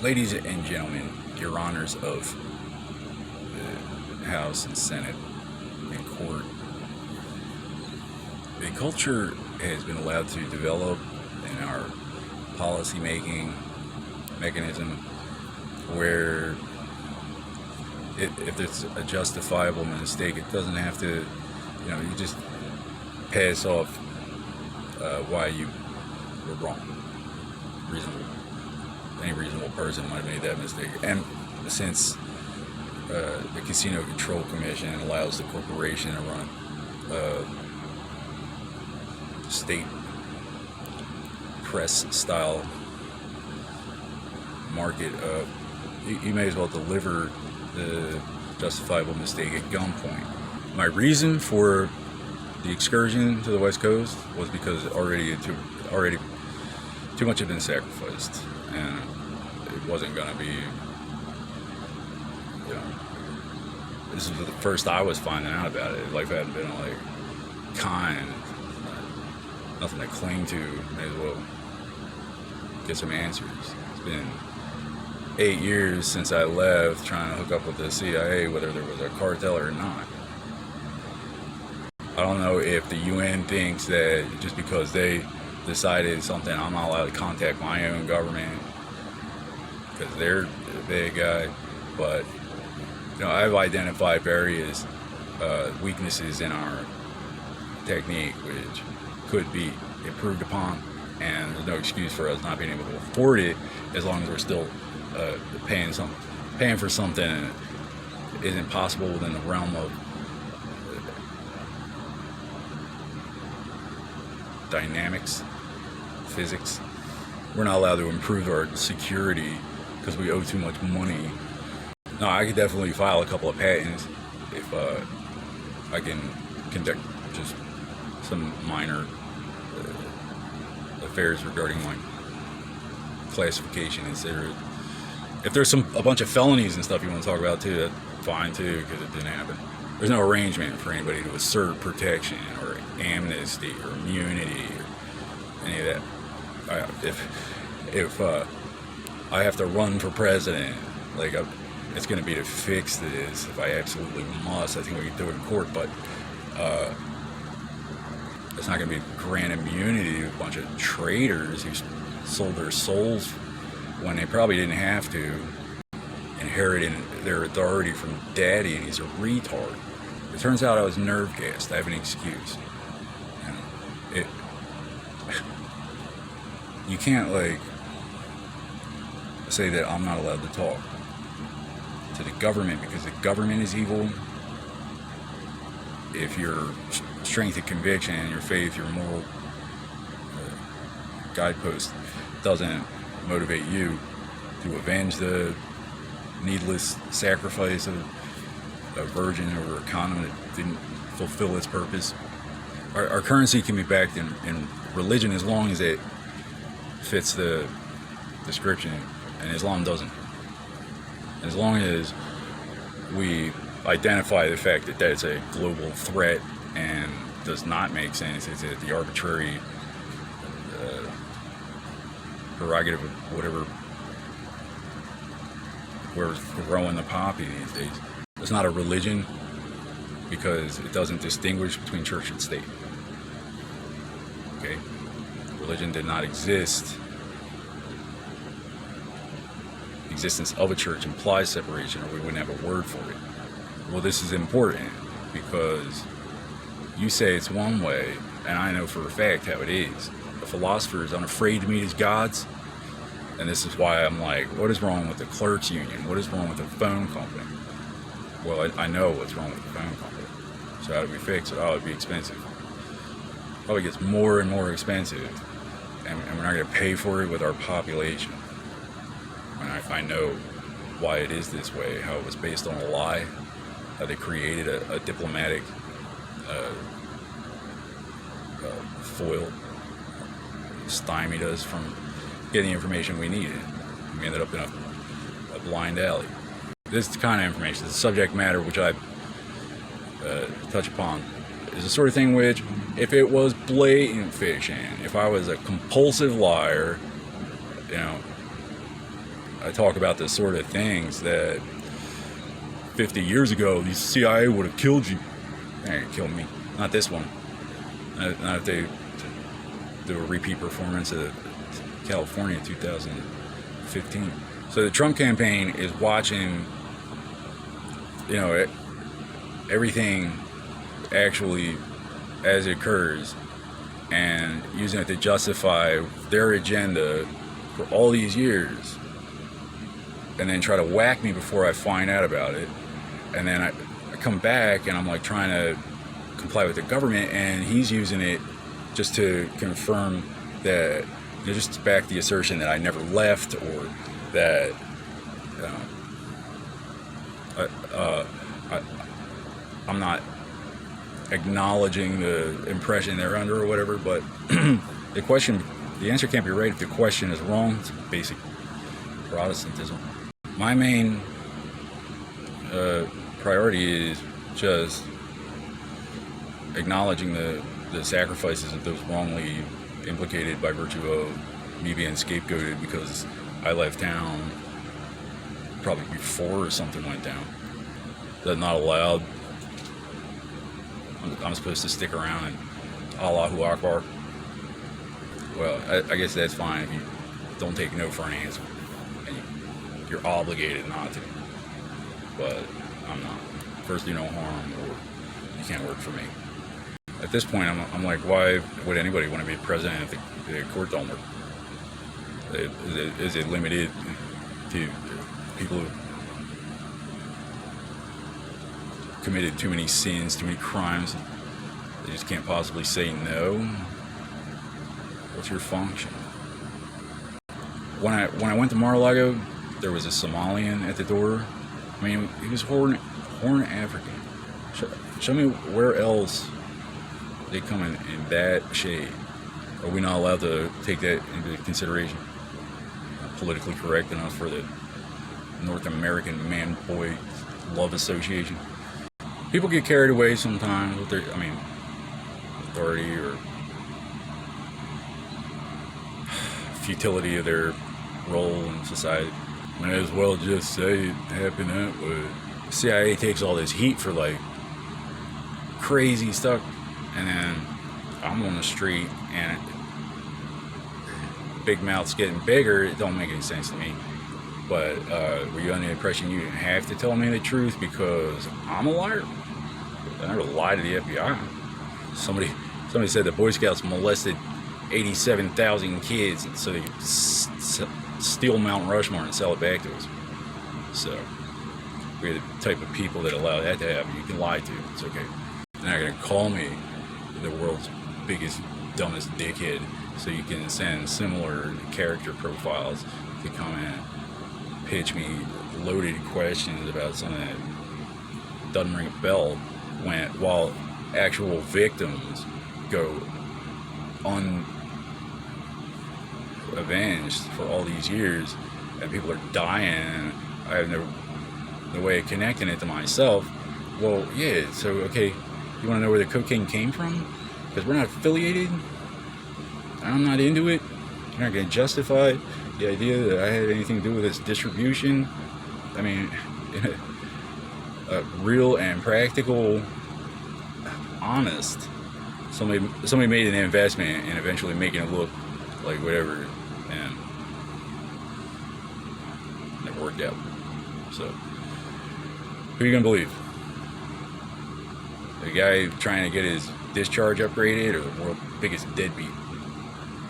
Ladies and gentlemen, your honors of the House and Senate and Court, the culture has been allowed to develop in our policy-making mechanism where if it's a justifiable mistake, it doesn't have to, you just pass off why you were wrong. Any reasonable person might have made that mistake. And since the Casino Control Commission allows the corporation to run state press style market, you may as well deliver the justifiable mistake at gunpoint. My reason for the excursion to the West Coast was because already too much had been sacrificed, and it wasn't going to be, this was the first I was finding out about it. Life hadn't been kind, nothing to cling to. May as well get some answers. It's been 8 years since I left trying to hook up with the CIA, whether there was a cartel or not. I don't know if the UN thinks that just because they decided something, I'm not allowed to contact my own government because they're the big guy. But I've identified various weaknesses in our technique which could be improved upon, and there's no excuse for us not being able to afford it as long as we're still paying for something that isn't possible within the realm of dynamics, physics. We're not allowed to improve our security because we owe too much money. No, I could definitely file a couple of patents if I can conduct just some minor affairs regarding my classification, etc. If there's a bunch of felonies and stuff you want to talk about too, that's fine too, because it didn't happen. There's no arrangement for anybody to assert protection or amnesty or immunity or any of that. If I have to run for president, it's going to be to fix this if I absolutely must. I think we can do it in court, but it's not going to be grant immunity to a bunch of traitors who sold their souls when they probably didn't have to, inheriting their authority from daddy, and he's a retard. It turns out I was nerve gassed. I have an excuse. You can't say that I'm not allowed to talk to the government because the government is evil. If your strength of conviction and your faith, your moral guidepost doesn't motivate you to avenge the needless sacrifice of a virgin or a condom that didn't fulfill its purpose. Our currency can be backed in religion as long as it fits the description, and Islam doesn't. As long as we identify the fact that it's a global threat and does not make sense, it's at the arbitrary prerogative of whatever, we're growing the poppy these days. It's not a religion because it doesn't distinguish between church and state. Okay? Religion did not exist. The existence of a church implies separation, or we wouldn't have a word for it. Well, this is important because you say it's one way, and I know for a fact how it is. The philosopher is unafraid to meet his gods, and this is why I'm like, what is wrong with the clerks union? What is wrong with the phone company? Well, I know what's wrong with the phone company. So how do we fix it? Oh, it'd be expensive. Probably gets more and more expensive, and we're not going to pay for it with our population. And I know why it is this way, how it was based on a lie, how they created a diplomatic foil, stymied us from getting the information we needed. We ended up in a blind alley. This is the kind of information, the subject matter which I touch upon, is the sort of thing which, if it was blatant fiction, if I was a compulsive liar, I talk about the sort of things that 50 years ago, the CIA would have killed you. They ain't killed me. Not this one. Not if they do a repeat performance of California 2015. So the Trump campaign is watching, everything actually as it occurs and using it to justify their agenda for all these years, and then try to whack me before I find out about it. And then I come back and I'm like trying to comply with the government, and he's using it just to confirm that, just to back the assertion that I never left, or that I'm not acknowledging the impression they're under or whatever. But the answer can't be right if the question is wrong. It's basic Protestantism. My main priority is just acknowledging the sacrifices of those wrongly implicated by virtue of me being scapegoated because I left town probably before something went down. That's not allowed. I'm supposed to stick around and Allahu Akbar. Well, I guess that's fine if you don't take no for an answer, and you're obligated not to. But I'm not. First, do no harm, or you can't work for me. At this point, I'm like, why would anybody want to be president if the court don't work? Is it limited to people who committed too many sins, too many crimes? They just can't possibly say no. What's your function? When I went to Mar-a-Lago, there was a Somalian at the door. I mean, he was Horn African. Show me where else they come in that shade. Are we not allowed to take that into consideration? Politically correct enough for the North American Man-Boy Love Association. People get carried away sometimes with their, authority or futility of their role in society. Might as well just say it happened that way. The CIA takes all this heat for like crazy stuff, and then I'm on the street and big mouth's getting bigger. It don't make any sense to me. But were you under the impression you didn't have to tell me the truth because I'm a liar? I never lied to the FBI. Somebody said the Boy Scouts molested 87,000 kids, so they steal Mount Rushmore and sell it back to us. So we're the type of people that allow that to happen. You can lie to. It's okay. They're not going to call me the world's biggest, dumbest dickhead, so you can send similar character profiles to come and pitch me loaded questions about something that doesn't ring a bell, while actual victims go unavenged for all these years, and people are dying. I have no way of connecting it to myself. Well, yeah, so okay, you want to know where the cocaine came from? Because we're not affiliated, and I'm not into it. You're not going to justify the idea that I had anything to do with its distribution. I mean, real and practical, honest. Somebody made an investment and eventually making it look like whatever, and it worked out. So, who are you gonna believe? The guy trying to get his discharge upgraded, or the world's biggest deadbeat?